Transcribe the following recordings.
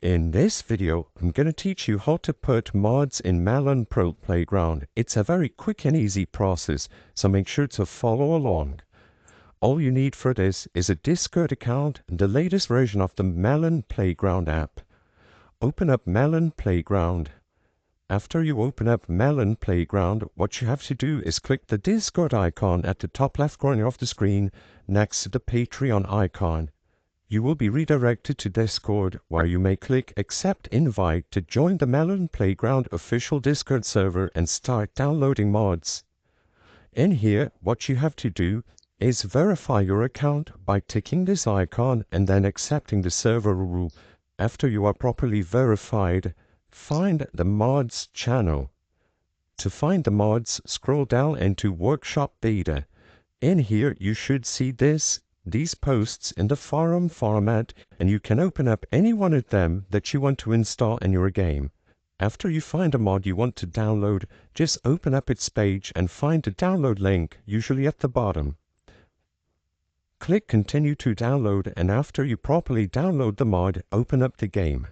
In this video, I'm going to teach you how to put mods in Melon Pro Playground. It's a very quick and easy process, so make sure to follow along. All you need for this is a Discord account and the latest version of the Melon Playground app. Open up Melon Playground. After you open up Melon Playground, what you have to do is click the Discord icon at the top left corner of the screen next to the Patreon icon. You will be redirected to Discord, where you may click Accept Invite to join the Melon Playground official Discord server and start downloading mods. In here, what you have to do is verify your account by ticking this icon and then accepting the server rule. After you are properly verified, find the mods channel. To find the mods, scroll down into Workshop Beta. In here, you should see these posts in the forum format, and you can open up any one of them that you want to install in your game. After you find a mod you want to download, just open up its page and find the download link, usually at the bottom. Click Continue to download, and after you properly download the mod, open up the game.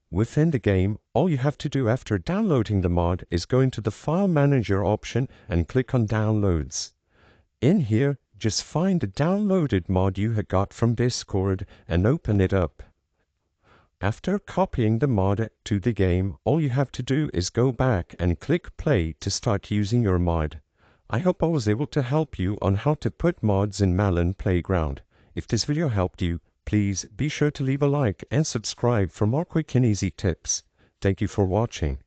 Within the game, all you have to do after downloading the mod is go into the File Manager option and click on Downloads. In here, just find the downloaded mod you had got from Discord and open it up. After copying the mod to the game, all you have to do is go back and click play to start using your mod. I hope I was able to help you on how to put mods in Melon Playground. If this video helped you, please be sure to leave a like and subscribe for more quick and easy tips. Thank you for watching.